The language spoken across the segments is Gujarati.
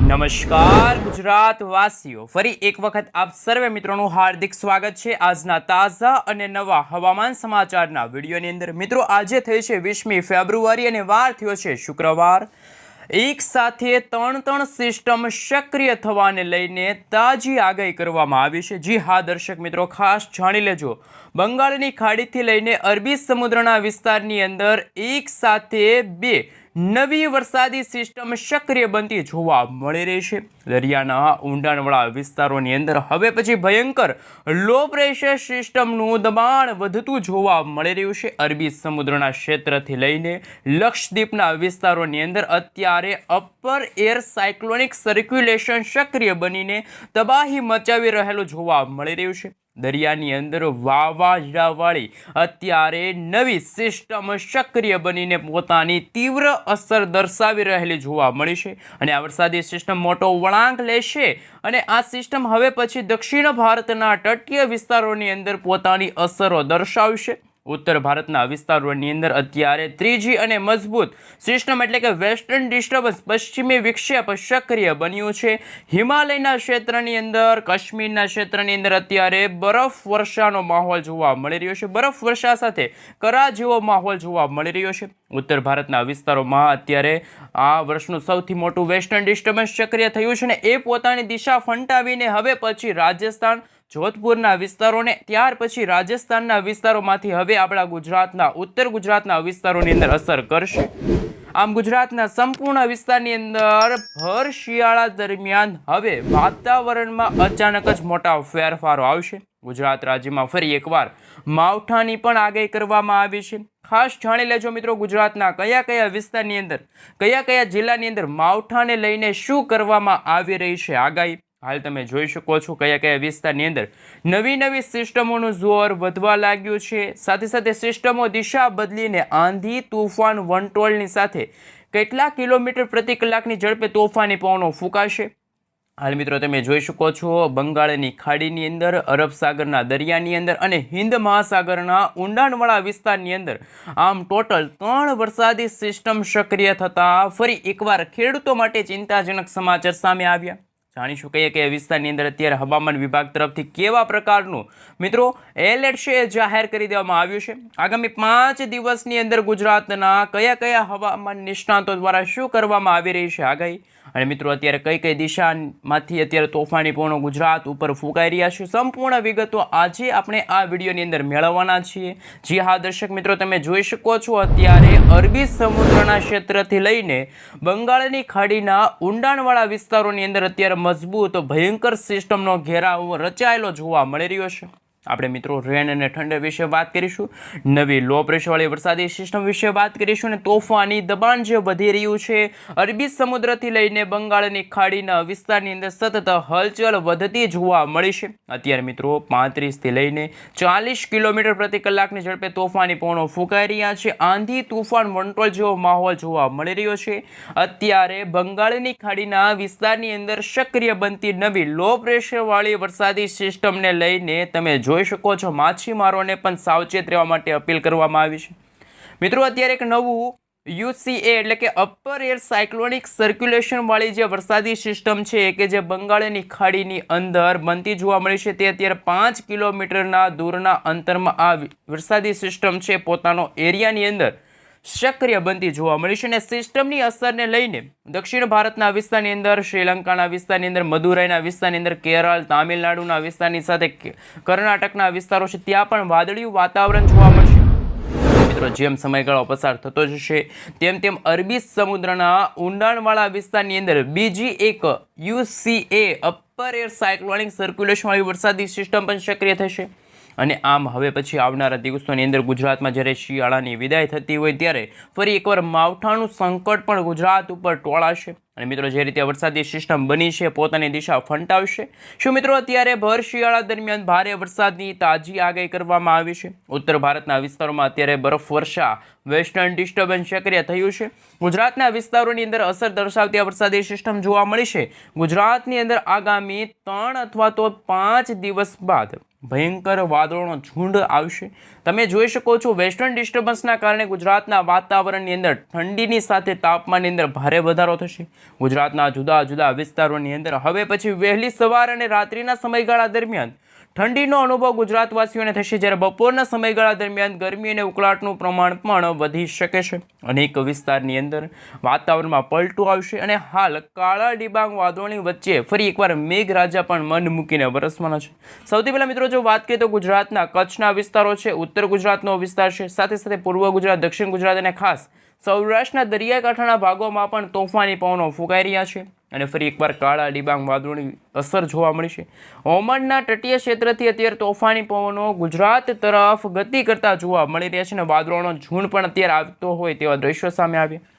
નમસ્કાર ગુજરાત વાસીઓ, ફરી એક વખત આપ સર્વે મિત્રોનું હાર્દિક સ્વાગત છે આજના તાજા અને નવા હવામાન સમાચારના વિડીયોની અંદર। મિત્રો, આજે થઈ છે 20મી ફેબ્રુઆરી અને વાર થયો છે શુક્રવાર। એક સાથે ત્રણ સિસ્ટમ સક્રિય થવાને લઈને તાજી આગાહી કરવામાં આવી છે। જી હા દર્શક મિત્રો, ખાસ જાણી લેજો, બંગાળની ખાડીથી લઈને અરબી સમુદ્રના વિસ્તારની અંદર એક સાથે બે નવી વરસાદી સિસ્ટમ સક્રિય બનતી જોવા મળી રહી છે। દરિયાના ઊંડાણવાળા વિસ્તારોની અંદર હવે પછી ભયંકર લો પ્રેશર સિસ્ટમનું દબાણ વધતું જોવા મળી રહ્યું છે। અરબી સમુદ્રના ક્ષેત્રથી લઈને લક્ષદ્વીપના વિસ્તારોની અંદર અત્યારે અપર એર સાયક્લોનિક સર્ક્યુલેશન સક્રિય બનીને તબાહી મચાવી રહેલું જોવા મળી રહ્યું છે। દરિયાની અંદર વાવાઝોડાવાળી અત્યારે નવી સિસ્ટમ સક્રિય બનીને પોતાની તીવ્ર અસર દર્શાવી રહેલી જોવા મળી છે અને આ વરસાદી સિસ્ટમ મોટો વળાંક લેશે અને આ સિસ્ટમ હવે પછી દક્ષિણ ભારતના તટીય વિસ્તારોની અંદર પોતાની અસરો દર્શાવશે। ઉત્તર ભારતના વિસ્તારોની અંદર અત્યારે ત્રીજી અને મજબૂત સિસ્ટમ એટલે કે વેસ્ટર્ન ડિસ્ટર્બન્સ પશ્ચિમી વિક્ષેપ સક્રિય બન્યું છે। હિમાલયના ક્ષેત્રની અંદર, કાશ્મીરના ક્ષેત્રની અંદર અત્યારે બરફ વર્ષાનો માહોલ જોવા મળી રહ્યો છે। બરફ વર્ષા સાથે કરા જેવો માહોલ જોવા મળી રહ્યો છે। ઉત્તર ભારતના વિસ્તારોમાં અત્યારે આ વર્ષનું સૌથી મોટું વેસ્ટર્ન ડિસ્ટર્બન્સ સક્રિય થયું છે ને એ પોતાની દિશા ફંટાવીને હવે પછી રાજસ્થાન, જોધપુરના વિસ્તારોને, ત્યાર પછી રાજસ્થાનના વિસ્તારોમાંથી હવે આપણા ગુજરાતના, ઉત્તર ગુજરાતના વિસ્તારોની અંદર અસર કરશે। આમ ગુજરાતના સંપૂર્ણ વિસ્તારની અંદર ભર શિયાળા દરમિયાન હવે વાતાવરણમાં અચાનક જ મોટા ફેરફારો આવશે। ગુજરાત રાજ્યમાં ફરી એકવાર માવઠાની પણ આગાહી કરવામાં આવી છે। ખાસ જાણી લેજો મિત્રો, ગુજરાતના કયા કયા વિસ્તારની અંદર, કયા કયા જિલ્લાની અંદર માવઠાને લઈને શું કરવામાં આવી રહી છે આગાહી। હાલ તમે જોઈ શકો છો કયા કયા વિસ્તારની અંદર નવી સિસ્ટમોનું જોર વધવા લાગ્યું છે। સાથે સાથે સિસ્ટમો દિશા બદલીને આંધી, તોફાન, વંટોળની સાથે કેટલા કિલોમીટર પ્રતિ કલાકની ઝડપે તોફાની પવનો ફૂંકાશે। હાલ મિત્રો તમે જોઈ શકો છો બંગાળની ખાડીની અંદર, અરબ સાગરના દરિયાની અંદર અને હિન્દ મહાસાગરના ઊંડાણવાળા વિસ્તારની અંદર આમ ટોટલ 3 વરસાદી સિસ્ટમ સક્રિય થતાં ફરી એકવાર ખેડૂતો માટે ચિંતાજનક સમાચાર સામે આવ્યા। જાણીશું કયા કયા વિસ્તારની અંદર અત્યારે હવામાન વિભાગ તરફથી કેવા પ્રકારનું મિત્રો એલર્ટ છે જાહેર કરી દેવામાં આવ્યું છે। આગામી 5 દિવસની અંદર ગુજરાતના કયા કયા હવામાન નિષ્ણાતો દ્વારા શું કરવામાં આવી રહી છે આગાહી, અને મિત્રો અત્યારે કઈ કઈ દિશામાંથી અત્યારે તોફાની પવનો ગુજરાત ઉપર ફૂંકાઈ રહ્યા છે, સંપૂર્ણ વિગતો આજે આપણે આ વિડીયોની અંદર મેળવવાના છીએ। જી હા દર્શક મિત્રો, તમે જોઈ શકો છો અત્યારે અરબી સમુદ્રના ક્ષેત્રથી લઈને બંગાળની ખાડીના ઊંડાણવાળા વિસ્તારોની અંદર અત્યારે મજબૂત ભયંકર સિસ્ટમનો ઘેરાવ રચાયેલો જોવા મળી રહ્યો છે। આપણે મિત્રો રેન અને ઠંડ વિશે વાત કરીશું, નવી લો પ્રેશરવાળી વરસાદી સિસ્ટમ વિશે વાત કરીશું અને તોફાની દબાણ જે વધી રહ્યું છે અરબી સમુદ્રથી લઈને બંગાળની ખાડીના વિસ્તારની અંદર સતત હલચલ વધતી જોવા મળી છે। અત્યારે મિત્રો 35થી લઈને 40 કિલોમીટર પ્રતિ કલાકની ઝડપે તોફાની પવનો ફૂંકાઈ રહ્યા છે। આંધી, તૂફાન, વંટોળ જેવો માહોલ જોવા મળી રહ્યો છે। અત્યારે બંગાળની ખાડીના વિસ્તારની અંદર સક્રિય બનતી નવી લો પ્રેશરવાળી વરસાદી સિસ્ટમને લઈને તમે જોઈ શકો છો માછીમારોને પણ સાવચેત રહેવા માટે અપીલ કરવામાં આવી છે। મિત્રો અત્યારે એક નવું UCA એટલે કે અપર એર સાયક્લોનિક સર્ક્યુલેશન વાળી જે વરસાદી સિસ્ટમ છે કે જે બંગાળની ખાડીની અંદર બનતી જોવા મળી છે, તે અત્યારે 5 કિલોમીટરના દૂરના અંતરમાં આ વરસાદી સિસ્ટમ છે પોતાનો એરિયાની અંદર સક્રિય બનતી જોવા મળી છે અને સિસ્ટમની અસરને લઈને દક્ષિણ ભારતના વિસ્તારની અંદર, શ્રીલંકાના વિસ્તારની અંદર, મદુરાઈના વિસ્તારની અંદર, કેરળ, તામિલનાડુના વિસ્તારની સાથે કર્ણાટકના વિસ્તારો છે ત્યાં પણ વાદળિયું વાતાવરણ જોવા મળશે। મિત્રો જેમ સમયગાળો પસાર થતો જશે તેમ તેમ અરબી સમુદ્રના ઊંડાણવાળા વિસ્તારની અંદર બીજી એક UCA upper air cyclonic circulation વાળી વરસાદી સિસ્ટમ પણ સક્રિય થશે અને આમ હવે પછી આવનારા દિવસોની અંદર ગુજરાતમાં જ્યારે શિયાળાની વિદાય થતી હોય ત્યારે ફરી એકવાર માવઠાનું સંકટ પણ ગુજરાત ઉપર ટોળાશે અને મિત્રો જે રીતે વરસાદી સિસ્ટમ બની છે પોતાની દિશા ફંટાવશે। શું મિત્રો અત્યારે ભર શિયાળા દરમિયાન ભારે વરસાદની તાજી આગાહી કરવામાં આવી છે। ઉત્તર ભારતના વિસ્તારોમાં અત્યારે બરફ વર્ષા, વેસ્ટર્ન ડિસ્ટર્બન્સ સક્રિય થયું છે। ગુજરાતના વિસ્તારોની અંદર અસર દર્શાવતી આ વરસાદી સિસ્ટમ જોવા મળી છે। ગુજરાતની અંદર આગામી 3 અથવા તો 5 દિવસ બાદ ભયંકર વાદળોનો ઝુંડ આવશે। તમે જોઈ શકો છો વેસ્ટર્ન ડિસ્ટર્બન્સના કારણે ગુજરાતના વાતાવરણની અંદર ઠંડીની સાથે તાપમાનની અંદર ભારે વધારો થશે। ગુજરાતના જુદા જુદા વિસ્તારોની અંદર હવે પછી વહેલી સવાર અને રાત્રિના સમયગાળા દરમિયાન ઠંડીનો અનુભવ ગુજરાતવાસીઓને થશે, જ્યારે બપોરના સમયગાળા દરમિયાન ગરમી અને ઉકળાટનું પ્રમાણ પણ વધી શકે છે। અનેક વિસ્તારની અંદર વાતાવરણમાં પલટો આવશે અને હાલ કાળા ડિબાંગ વાદળોની વચ્ચે ફરી એકવાર મેઘરાજા પણ મન મૂકીને વરસવાના છે। સૌથી પહેલાં મિત્રો જો વાત કરીએ તો ગુજરાતના કચ્છના વિસ્તારો છે, ઉત્તર ગુજરાતનો વિસ્તાર છે, સાથે સાથે પૂર્વ ગુજરાત, દક્ષિણ ગુજરાત અને ખાસ સૌરાષ્ટ્રના દરિયાકાંઠાના ભાગોમાં પણ તોફાની પવનો ફૂંકાઈ રહ્યા છે અને ફરી એકવાર કાળા ડિબાંગ વાદળોની અસર જોવા મળી છે। ઓમાનના તટીય ક્ષેત્રથી અત્યારે તોફાની પવનો ગુજરાત તરફ ગતિ કરતા જોવા મળી રહ્યા છે અને વાદળોનો ઝુંડ પણ અત્યારે આવતો હોય તેવા દ્રશ્યો સામે આવ્યા।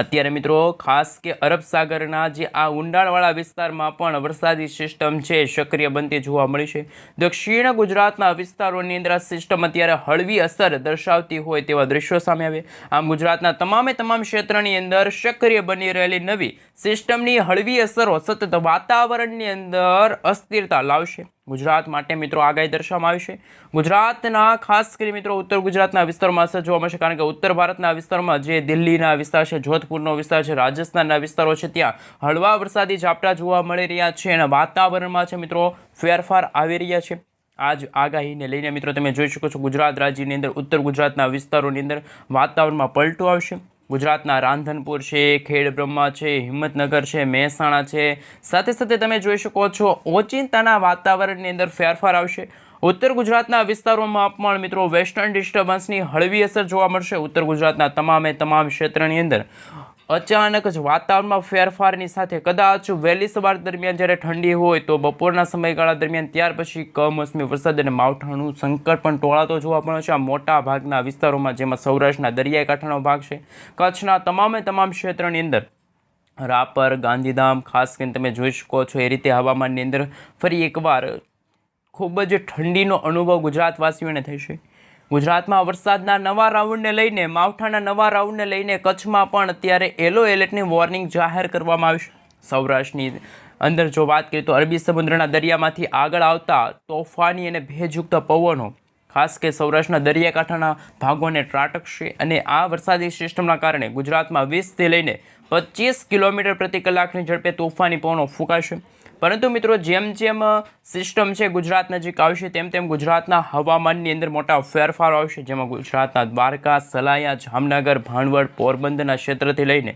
અત્યારે મિત્રો ખાસ કે અરબ સાગરના જે આ ઊંડાણવાળા વિસ્તારમાં પણ વરસાદી સિસ્ટમ છે સક્રિય બનતી જોવા મળી છે। દક્ષિણ ગુજરાતના વિસ્તારોની અંદર આ સિસ્ટમ અત્યારે હળવી અસર દર્શાવતી હોય તેવા દ્રશ્યો સામે આવે। આમ ગુજરાતના તમામ ક્ષેત્રની અંદર સક્રિય બની રહેલી નવી સિસ્ટમની હળવી અસરો સતત વાતાવરણની અંદર અસ્થિરતા લાવશે। ગુજરાત માટે મિત્રો આગાહી દર્શાવવામાં આવી છે। ગુજરાતના ખાસ કરી મિત્રો ઉત્તર ગુજરાતના વિસ્તારોમાં અસર જોવા મળશે, કારણ કે ઉત્તર ભારતના વિસ્તારમાં જે દિલ્હીના વિસ્તાર છે, જોધપુરનો વિસ્તાર છે, રાજસ્થાનના વિસ્તારો છે, ત્યાં હળવા વરસાદી ઝાપટા જોવા મળી રહ્યા છે અને વાતાવરણમાં છે મિત્રો ફેરફાર આવી રહ્યા છે। આ જ આગાહીને લઈને મિત્રો તમે જોઈ શકો છો ગુજરાત રાજ્યની અંદર ઉત્તર ગુજરાતના વિસ્તારોની અંદર વાતાવરણમાં પલટો આવશે। ગુજરાતના રાંધનપુર છે, ખેડબ્રહ્મા છે, હિંમતનગર છે, મહેસાણા છે, સાથે સાથે તમે જોઈ શકો છો ઓચિંતાના વાતાવરણની અંદર ફેરફાર આવશે। ઉત્તર ગુજરાતના વિસ્તારોમાં પણ મિત્રો વેસ્ટર્ન ડિસ્ટર્બન્સની હળવી અસર જોવા મળશે। ઉત્તર ગુજરાતના તમામ ક્ષેત્રની અંદર અચાનક જ વાતાવરણમાં ફેરફારની સાથે કદાચ વહેલી સવાર દરમિયાન જ્યારે ઠંડી હોય તો બપોરના સમયગાળા દરમિયાન ત્યાર પછી કમોસમી વરસાદ અને માવઠાનું સંકટ પણ ટોળાતો જોવા મળે છે આ મોટા ભાગના વિસ્તારોમાં, જેમાં સૌરાષ્ટ્રના દરિયાઈ કાંઠાનો ભાગ છે, કચ્છના તમામ ક્ષેત્રની અંદર રાપર, ગાંધીધામ ખાસ કરીને તમે જોઈ શકો છો। એ રીતે હવામાનની અંદર ફરી એકવાર ખૂબ જ ઠંડીનો અનુભવ ગુજરાતવાસીઓને થશે। ગુજરાતમાં વરસાદના નવા રાઉન્ડને લઈને, માવઠાના નવા રાઉન્ડને લઈને કચ્છમાં પણ અત્યારે યલો એલર્ટની વોર્નિંગ જાહેર કરવામાં આવી છે। સૌરાષ્ટ્રની અંદર જો વાત કરીએ તો અરબી સમુદ્રના દરિયામાંથી આગળ આવતા તોફાની અને ભેજયુક્ત પવનો ખાસ કે સૌરાષ્ટ્રના દરિયાકાંઠાના ભાગોને ત્રાટકશે અને આ વરસાદી સિસ્ટમના કારણે ગુજરાતમાં 20થી લઈને 25 કિલોમીટર પ્રતિ કલાકની ઝડપે તોફાની પવનો ફૂંકાશે। પરંતુ મિત્રો જેમ સિસ્ટમ છે ગુજરાત નજીક આવશે તેમ ગુજરાતના હવામાનની અંદર મોટા ફેરફારો આવશે, જેમાં ગુજરાતના દ્વારકા, સલાયા, જામનગર, ભાણવડ, પોરબંદરના ક્ષેત્રથી લઈને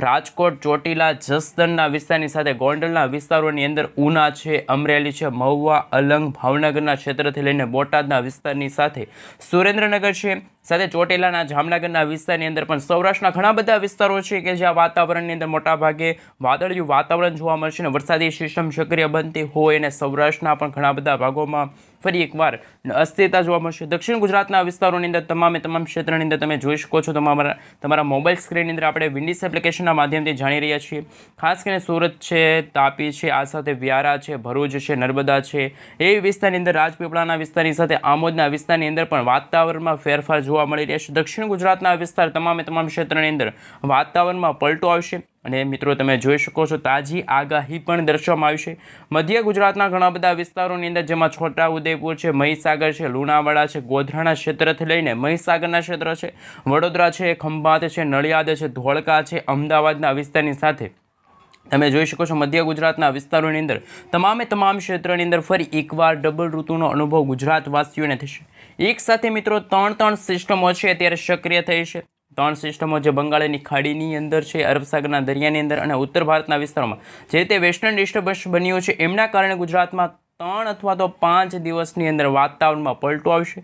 રાજકોટ, ચોટીલા, જસદણના વિસ્તારની સાથે ગોંડલના વિસ્તારોની અંદર ઉના છે, અમરેલી છે, મહુવા, અલંગ, ભાવનગરના ક્ષેત્રથી લઈને બોટાદના વિસ્તારની સાથે સુરેન્દ્રનગર છે, સાથે ચોટીલાના, જામનગરના વિસ્તારની અંદર પણ સૌરાષ્ટ્રના ઘણા બધા વિસ્તારો છે કે જ્યાં વાતાવરણની અંદર મોટાભાગે વાદળિયું વાતાવરણ જોવા મળશે અને વરસાદી સિસ્ટમ સક્રિય બનતી હોય અને સૌરાષ્ટ્રના પણ ઘણા બધા ભાગોમાં ફરી એકવાર અસ્થિરતા જોવા મળશે। દક્ષિણ ગુજરાતના વિસ્તારોની અંદર તમામ ક્ષેત્રની અંદર તમે જોઈ શકો છો, તમારા મોબાઈલ સ્ક્રીનની અંદર આપણે વિન્ડીસ એપ્લિકેશનના માધ્યમથી જાણી રહ્યા છીએ। ખાસ કરીને સુરત છે, તાપી છે, આ સાથે વ્યારા છે, ભરૂચ છે, નર્મદા છે, એ વિસ્તારની અંદર રાજપીપળાના વિસ્તારની સાથે આમોદના વિસ્તારની અંદર પણ વાતાવરણમાં ફેરફાર જોવા મળી રહ્યા છે। દક્ષિણ ગુજરાતના વિસ્તાર તમામ ક્ષેત્રની અંદર વાતાવરણમાં પલટો આવશે અને મિત્રો તમે જોઈ શકો છો તાજી આગાહી પણ દર્શાવવામાં આવી છે। મધ્ય ગુજરાતના ઘણા બધા વિસ્તારોની અંદર, જેમાં છોટાઉદેપુર છે, મહીસાગર છે, લુણાવાડા છે, ગોધરાના ક્ષેત્રથી લઈને મહીસાગરના ક્ષેત્ર છે, વડોદરા છે, ખંભાત છે, નડિયાદ છે, ધોળકા છે, અમદાવાદના વિસ્તારની સાથે તમે જોઈ શકો છો મધ્ય ગુજરાતના વિસ્તારોની અંદર તમામ ક્ષેત્રની અંદર ફરી એકવાર ડબલ ઋતુનો અનુભવ ગુજરાતવાસીઓને થશે। એક સાથે મિત્રો ત્રણ સિસ્ટમો છે અત્યારે સક્રિય થઈ છે। 3 સિસ્ટમો જે બંગાળની ખાડીની અંદર છે, અરબ સાગરના દરિયાની અંદર અને ઉત્તર ભારતના વિસ્તારોમાં જે રીતે વેસ્ટર્ન ડિસ્ટર્બન્સ બન્યું છે, એમના કારણે ગુજરાતમાં 3 અથવા તો 5 દિવસની અંદર વાતાવરણમાં પલટો આવશે,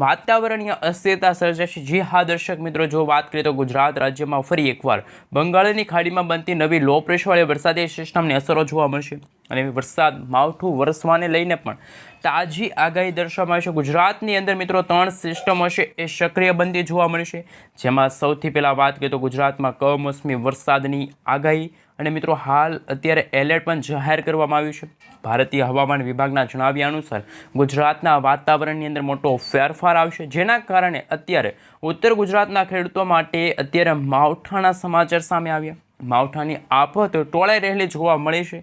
વાતાવરણીય અસ્થિરતા સર્જાશે। જી હા દર્શક મિત્રો, જો વાત કરીએ તો ગુજરાત રાજ્યમાં ફરી એકવાર બંગાળની ખાડીમાં બનતી નવી લો પ્રેશરવાળી વરસાદી સિસ્ટમની અસરો જોવા મળશે અને વરસાદ માવઠું વરસવાને લઈને પણ તાજી આગાહી દર્શાવવામાં આવશે। ગુજરાતની અંદર મિત્રો 3 સિસ્ટમો છે એ સક્રિય બનતી જોવા મળશે, જેમાં સૌથી પહેલાં વાત કરીએ તો ગુજરાતમાં કમોસમી વરસાદની આગાહી અને મિત્રો હાલ અત્યારે એલર્ટ પણ જાહેર કરવામાં આવ્યું છે। ભારતીય હવામાન વિભાગના જણાવ્યા અનુસાર ગુજરાતના વાતાવરણની અંદર મોટો ફેરફાર આવશે, જેના કારણે અત્યારે ઉત્તર ગુજરાતના ખેડૂતો માટે અત્યારે માવઠાના સમાચાર સામે આવ્યા। માવઠાની આફત ટોળાઈ રહેલી જોવા મળી છે.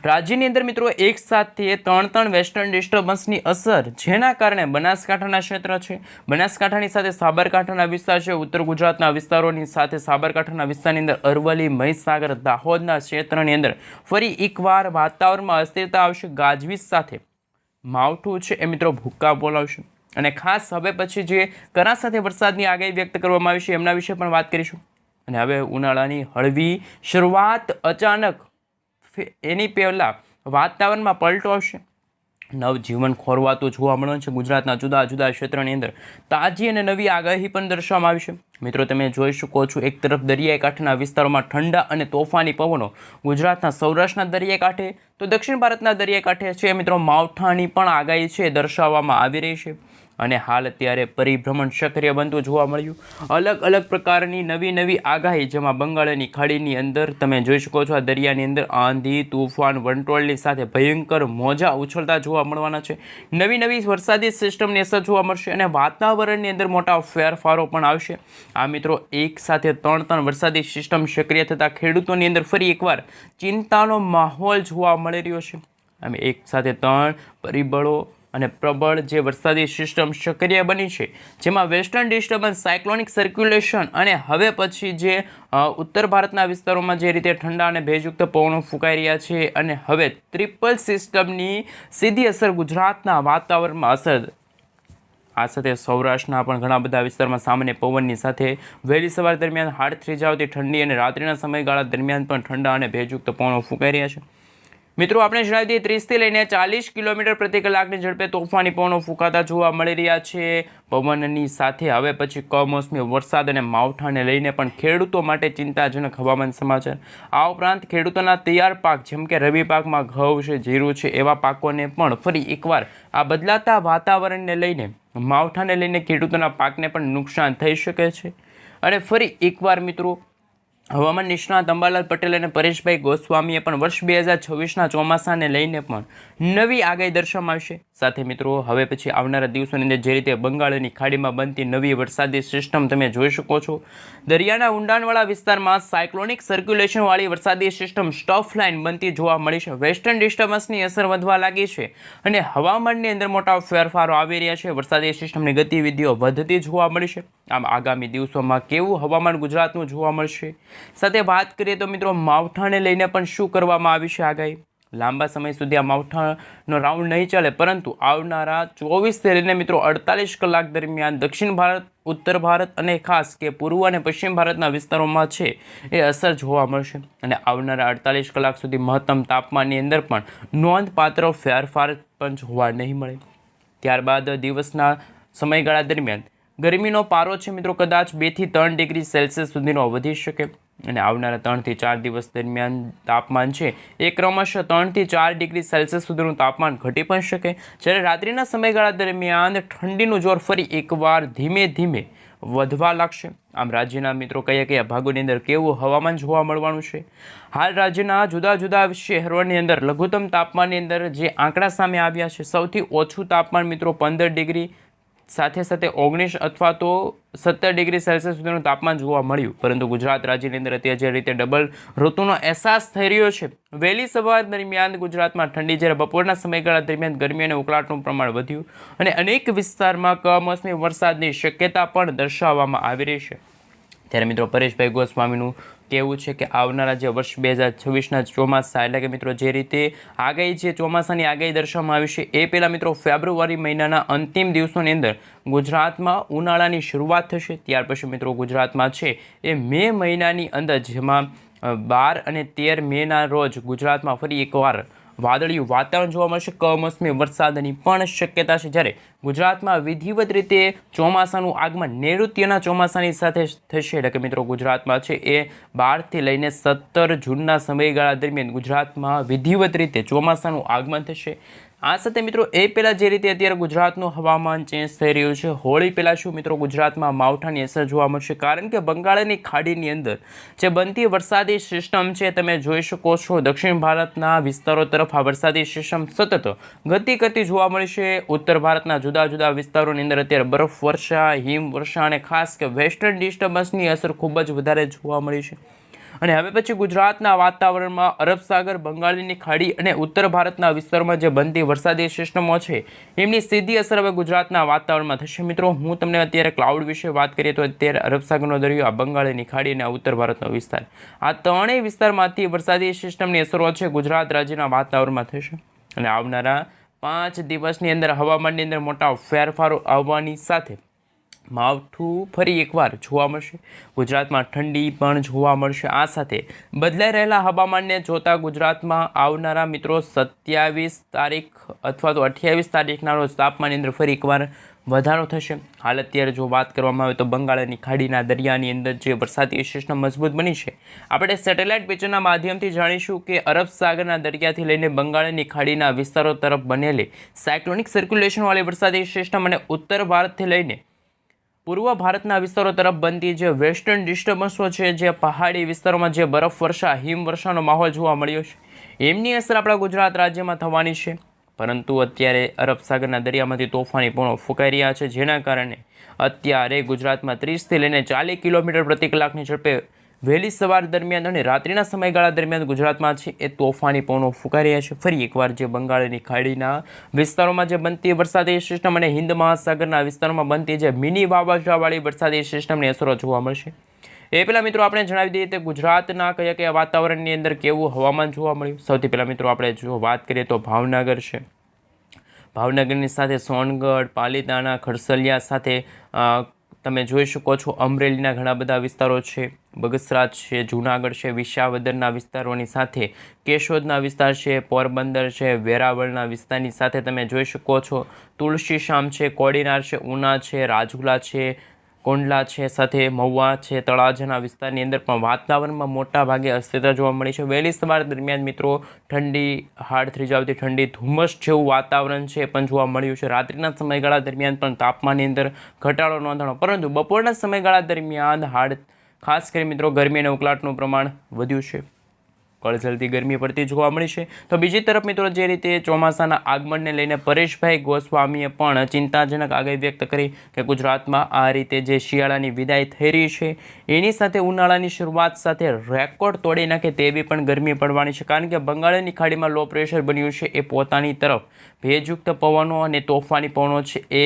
રાજ્યની અંદર મિત્રો એક સાથે ત્રણ વેસ્ટર્ન ડિસ્ટર્બન્સની અસર, જેના કારણે બનાસકાંઠાના ક્ષેત્ર છે, બનાસકાંઠાની સાથે સાબરકાંઠાના વિસ્તાર છે, ઉત્તર ગુજરાતના વિસ્તારોની સાથે સાબરકાંઠાના વિસ્તારની અંદર અરવલ્લી, મહીસાગર, દાહોદના ક્ષેત્રની અંદર ફરી એકવાર વાતાવરણમાં અસ્થિરતા આવશે. ગાજવીજ સાથે માવઠું છે એ મિત્રો ભૂક્કા બોલાવશે. અને ખાસ હવે પછી જે કરા સાથે વરસાદની આગાહી વ્યક્ત કરવામાં આવી છે એમના વિશે પણ વાત કરીશું. અને હવે ઉનાળાની હળવી શરૂઆત અચાનક એની પહેલાં વાતાવરણમાં પલટો આવશે. નવજીવન ખોરવાતું જોવા મળવાનું છે. ગુજરાતના જુદા જુદા ક્ષેત્રની અંદર તાજી અને નવી આગાહી પણ દર્શાવવામાં આવી છે. મિત્રો તમે જોઈ શકો છો, એક તરફ દરિયાઈ કાંઠાના વિસ્તારોમાં ઠંડા અને તોફાની પવનો, ગુજરાતના સૌરાષ્ટ્રના દરિયાઈ કાંઠે તો દક્ષિણ ભારતના દરિયાઈ કાંઠે છે મિત્રો માવઠાની પણ આગાહી છે દર્શાવવામાં આવી રહી છે. અને હાલ અત્યારે પરિભ્રમણ સક્રિય બનતું જોવા મળ્યું. અલગ અલગ પ્રકારની નવી આગાહી, જેમાં બંગાળની ખાડીની અંદર તમે જોઈ શકો છો, આ દરિયાની અંદર આંધી, તુફાન, વંટોળની સાથે ભયંકર મોજા ઉછળતા જોવા મળવાના છે. નવી વરસાદી સિસ્ટમની અસર જોવા મળશે અને વાતાવરણની અંદર મોટા ફેરફારો પણ આવશે. આ મિત્રો એક સાથે ત્રણ વરસાદી સિસ્ટમ સક્રિય થતાં ખેડૂતોની અંદર ફરી એકવાર ચિંતાનો માહોલ જોવા મળી રહ્યો છે. આમ એક સાથે ત્રણ પરિબળો અને પ્રબળ જે વરસાદી સિસ્ટમ સક્રિય બની છે, જેમાં વેસ્ટર્ન ડિસ્ટર્બન્સ, સાયક્લોનિક સર્ક્યુલેશન અને હવે પછી જે ઉત્તર ભારતના વિસ્તારોમાં જે રીતે ઠંડા અને ભેજયુક્ત પવનો ફૂંકાઈ રહ્યા છે, અને હવે ટ્રિપલ સિસ્ટમની સીધી અસર ગુજરાતના વાતાવરણમાં અસર. આ સાથે સૌરાષ્ટ્રના પણ ઘણા બધા વિસ્તારમાં સામાન્ય પવનની સાથે વહેલી સવાર દરમિયાન હાડ થીજાવતી ઠંડી અને રાત્રિના સમયગાળા દરમિયાન પણ ઠંડા અને ભેજયુક્ત પવનો ફૂંકાઈ રહ્યા છે. મિત્રો આપણે જણાવી દઈએ, 30થી લઈને 40 કિલોમીટર પ્રતિ કલાકની ઝડપે તોફાની પવનો ફૂંકાતા જોવા મળી રહ્યા છે. પવનની સાથે હવે પછી કમોસમી વરસાદ અને માવઠાને લઈને પણ ખેડૂતો માટે ચિંતાજનક હવામાન સમાચાર. આ ઉપરાંત ખેડૂતોના તૈયાર પાક જેમ કે રવિ પાકમાં ઘઉં છે, જીરું છે, એવા પાકોને પણ ફરી એકવાર આ બદલાતા વાતાવરણને લઈને, માવઠાને લઈને ખેડૂતોના પાકને પણ નુકસાન થઈ શકે છે. અને ફરી એકવાર મિત્રો હવામાન નિષ્ણાત અંબાલાલ પટેલ અને પરેશભાઈ ગોસ્વામીએ પણ વર્ષ 2026ના ચોમાસાને લઈને પણ નવી આગાહી દર્શાવવામાં આવશે. સાથે મિત્રો હવે પછી આવનારા દિવસોની અંદર જે રીતે બંગાળની ખાડીમાં બનતી નવી વરસાદી સિસ્ટમ તમે જોઈ શકો છો, દરિયાના ઊંડાણવાળા વિસ્તારમાં સાયક્લોનિક સર્ક્યુલેશનવાળી વરસાદી સિસ્ટમ સ્ટફ લાઇન બનતી જોવા મળી છે. વેસ્ટર્ન ડિસ્ટર્બન્સની અસર વધવા લાગી છે અને હવામાનની અંદર મોટા ફેરફારો આવી રહ્યા છે. વરસાદી સિસ્ટમની ગતિવિધિઓ વધતી જોવા મળી છે. આમ આગામી દિવસોમાં કેવું હવામાન ગુજરાતનું જોવા મળશે? સાથે વાત કરીએ તો મિત્રો માવઠાને લઈને પણ શું કરવામાં આવી છે આગાહી? લાંબા સમય સુધી આ માવઠાનો રાઉન્ડ નહીં ચાલે, પરંતુ આવનારા 24થી લઈને મિત્રો 48 કલાક દરમિયાન દક્ષિણ ભારત, ઉત્તર ભારત અને ખાસ કે પૂર્વ અને પશ્ચિમ ભારતના વિસ્તારોમાં છે એ અસર જોવા મળશે. અને આવનારા 48 કલાક સુધી મહત્તમ તાપમાનની અંદર પણ નોંધપાત્ર ફેરફાર પણ જોવા નહીં મળે. ત્યારબાદ દિવસના સમયગાળા દરમિયાન ગરમીનો પારો છે મિત્રો કદાચ 2 થી 3 ડિગ્રી સેલ્સિયસ સુધીનો વધી શકે. અને આવનારા 3 થી 4 દિવસ દરમિયાન તાપમાન છે એ ક્રમશઃ 3 થી 4 ડિગ્રી સેલ્સિયસ સુધીનું તાપમાન ઘટી પણ શકે. જ્યારે રાત્રિના સમયગાળા દરમિયાન ઠંડીનું જોર ફરી એકવાર ધીમે ધીમે વધવા લાગશે. આમ રાજ્યના મિત્રો કયા ભાગોની અંદર કેવું હવામાન જોવા મળવાનું છે? હાલ રાજ્યના જુદા જુદા શહેરોની અંદર લઘુત્તમ તાપમાનની અંદર જે આંકડા સામે આવ્યા છે, સૌથી ઓછું તાપમાન મિત્રો 15 ડિગ્રી, સાથે 19 અથવા તો 17 ડિગ્રી સેલ્સિયસ સુધીનું તાપમાન જોવા મળ્યું. પરંતુ ગુજરાત રાજ્યની અંદર અત્યારે જે રીતે ડબલ ઋતુનો અહેસાસ થઈ રહ્યો છે, વહેલી સવાર દરમિયાન ગુજરાતમાં ઠંડી, જ્યારે બપોરના સમયગાળા દરમિયાન ગરમી અને ઉકળાટનું પ્રમાણ વધ્યું અને અનેક વિસ્તારમાં કમોસમી વરસાદની શક્યતા પણ દર્શાવવામાં આવી રહી છે. ત્યારે મિત્રો પરેશભાઈ ગોસ્વામીનું કહેવું છે કે આવનારા જે વર્ષ 2026ના ચોમાસા, એટલે કે મિત્રો જે રીતે આગાહી છે, ચોમાસાની આગાહી દર્શાવવામાં આવી છે, એ પહેલાં મિત્રો ફેબ્રુઆરી મહિનાના અંતિમ દિવસોની અંદર ગુજરાતમાં ઉનાળાની શરૂઆત થશે. ત્યાર પછી મિત્રો ગુજરાતમાં છે એ મે મહિનાની અંદર, જેમાં 12 અને 13 મેના રોજ ગુજરાતમાં ફરી એકવાર વાદળિયું વાતાવરણ જોવા મળશે. કમોસમી વરસાદની પણ શક્યતા છે. જ્યારે ગુજરાતમાં વિધિવત રીતે ચોમાસાનું આગમન નૈઋત્યના ચોમાસાની સાથે થશે. એટલે કે મિત્રો ગુજરાતમાં છે એ 12 થી લઈને 17 જૂનના સમયગાળા દરમિયાન ગુજરાતમાં વિધિવત રીતે ચોમાસાનું આગમન થશે. આ સાથે મિત્રો એ પહેલાં જે રીતે અત્યારે ગુજરાતનું હવામાન ચેન્જ થઈ રહ્યું છે, હોળી પહેલાં શું મિત્રો ગુજરાતમાં માવઠાની અસર જોવા મળશે? કારણ કે બંગાળની ખાડીની અંદર જે બનતી વરસાદી સિસ્ટમ છે, તમે જોઈ શકો છો દક્ષિણ ભારતના વિસ્તારો તરફ આ વરસાદી સિસ્ટમ સતત ગતિ કરતી જોવા મળશે. ઉત્તર ભારતના જુદા જુદા વિસ્તારોની અંદર અત્યારે બરફવર્ષા, હિમવર્ષા અને ખાસ કે વેસ્ટર્ન ડિસ્ટર્બન્સની અસર ખૂબ જ વધારે જોવા મળી છે. અને હવે પછી ગુજરાતના વાતાવરણમાં અરબ સાગર, બંગાળની ખાડી અને ઉત્તર ભારતના વિસ્તારોમાં જે બનતી વરસાદી સિસ્ટમો છે એમની સીધી અસર હવે ગુજરાતના વાતાવરણમાં થશે. મિત્રો, હું તમને અત્યારે ક્લાઉડ વિશે વાત કરીએ તો અત્યારે અરબ સાગરનો દરિયો, બંગાળની ખાડી અને ઉત્તર ભારતનો વિસ્તાર, આ ત્રણેય વિસ્તારમાંથી વરસાદી સિસ્ટમની અસરો છે ગુજરાત રાજ્યના વાતાવરણમાં થશે. અને આવનારા 5 દિવસની અંદર હવામાનની અંદર મોટા ફેરફારો આવવાની સાથે માવઠું ફરી એકવાર જોવા મળશે. ગુજરાતમાં ઠંડી પણ જોવા મળશે. આ સાથે બદલાઈ રહેલા હવામાનને જોતા ગુજરાતમાં આવનારા મિત્રો 27 તારીખ અથવા તો 28 તારીખના રોજ તાપમાનની અંદર ફરી એકવાર વધારો થશે. હાલ અત્યારે જો વાત કરવામાં આવે તો બંગાળની ખાડીના દરિયાની અંદર જે વરસાદી સિસ્ટમ મજબૂત બની છે, આપણે સેટેલાઇટ પિક્ચરના માધ્યમથી જાણીશું કે અરબ સાગરના દરિયાથી લઈને બંગાળની ખાડીના વિસ્તારો તરફ બનેલી સાયક્લોનિક સર્ક્યુલેશનવાળી વરસાદી સિસ્ટમ અને ઉત્તર ભારતથી લઈને પૂર્વ ભારતના વિસ્તારો તરફ બનતી જે વેસ્ટર્ન ડિસ્ટર્બન્સો છે, જે પહાડી વિસ્તારોમાં જે બરફવર્ષા, હિમવર્ષાનો માહોલ જોવા મળ્યો છે, એમની અસર આપણા ગુજરાત રાજ્યમાં થવાની છે. પરંતુ અત્યારે અરબ સાગરના દરિયામાંથી તોફાની પવનો ફૂંકાઈ રહ્યા છે, જેના કારણે અત્યારે ગુજરાતમાં 30થી લઈને 40 કિલોમીટર પ્રતિ કલાકની ઝડપે વહેલી સવાર દરમિયાન અને રાત્રિના સમયગાળા દરમિયાન ગુજરાતમાં છે એ તોફાની પવનો ફૂંકાઈ રહ્યા છે. ફરી એકવાર જે બંગાળની ખાડીના વિસ્તારોમાં જે બનતી વરસાદી સિસ્ટમ અને હિન્દ મહાસાગરના વિસ્તારોમાં બનતી જે મિની વાવાઝોડાવાળી વરસાદી સિસ્ટમની અસરો જોવા મળશે. એ પહેલાં મિત્રો આપણે જણાવી દઈએ કે ગુજરાતના કયા કયા વાતાવરણની અંદર કેવું હવામાન જોવા મળ્યું. સૌથી પહેલાં મિત્રો આપણે જો વાત કરીએ તો ભાવનગર છે. ભાવનગરની સાથે સોનગઢ, પાલીતાણા, ખરસલિયા સાથે તમે જોઈ શકો છો અમરેલીના ઘણા બધા વિસ્તારો છે, બગસરા છે, જૂનાગઢ છે, વિસાવદરના વિસ્તારોની સાથે કેશોદના વિસ્તાર છે, પોરબંદર છે, વેરાવળના વિસ્તારની સાથે તમે જોઈ શકો છો તુલસીશામ છે, કોડીનાર છે, ઉના છે, રાજુલા છે, કોંડલા છે, સાથે મહુવા છે, તળાજાના વિસ્તારની અંદર પણ વાતાવરણમાં મોટા ભાગે અસ્થિરતા જોવા મળી છે. વહેલી સવાર દરમિયાન મિત્રો ઠંડી, હાડ થીજાવતી ઠંડી, ધુમ્મસ જેવું વાતાવરણ છે પણ જોવા મળ્યું છે. રાત્રિના સમયગાળા દરમિયાન પણ તાપમાનની અંદર ઘટાડો નોંધાણો, પરંતુ બપોરના સમયગાળા દરમિયાન ખાસ કરી મિત્રો ગરમી અને ઉકળાટનું પ્રમાણ વધ્યું છે. કળઝળતી ગરમી પડતી જોવા મળી છે. તો બીજી તરફ મિત્રો જે રીતે ચોમાસાના આગમનને લઈને પરેશભાઈ ગોસ્વામીએ પણ ચિંતાજનક આગાહી વ્યક્ત કરી કે ગુજરાતમાં આ રીતે જે શિયાળાની વિદાય થઈ રહી છે એની સાથે ઉનાળાની શરૂઆત સાથે રેકોર્ડ તોડી નાખે તેવી પણ ગરમી પડવાની છે. કારણ કે બંગાળની ખાડીમાં લો પ્રેશર બન્યું છે, એ પોતાની તરફ ભેજયુક્ત પવનો અને તોફાની પવનો છે એ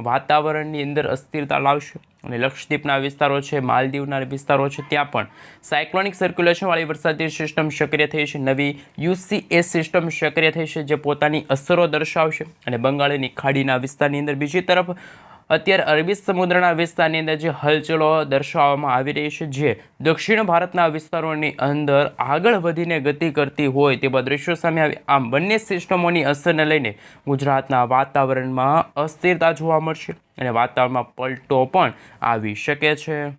વાતાવરણની અંદર અસ્થિરતા લાવશે. અને લક્ષદ્વીપના વિસ્તારો છે, માલદીવના વિસ્તારો છે, ત્યાં પણ સાયક્લોનિક સર્ક્યુલેશનવાળી વરસાદી સિસ્ટમ સક્રિય થઈ છે. નવી UCA સિસ્ટમ સક્રિય થઈ છે જે પોતાની અસરો દર્શાવશે. અને બંગાળની ખાડીના વિસ્તારની અંદર બીજી તરફ અત્યારે અરબી સમુદ્રના વિસ્તારની અંદર જે હલચલો દર્શાવવામાં આવી રહી છે, જે દક્ષિણ ભારતના વિસ્તારોની અંદર આગળ વધીને ગતિ કરતી હોય તેવા દ્રશ્યો સામે આવી. આમ બંને સિસ્ટમોની અસરને લઈને ગુજરાતના વાતાવરણમાં અસ્થિરતા જોવા મળશે અને વાતાવરણમાં પલટો પણ આવી શકે છે.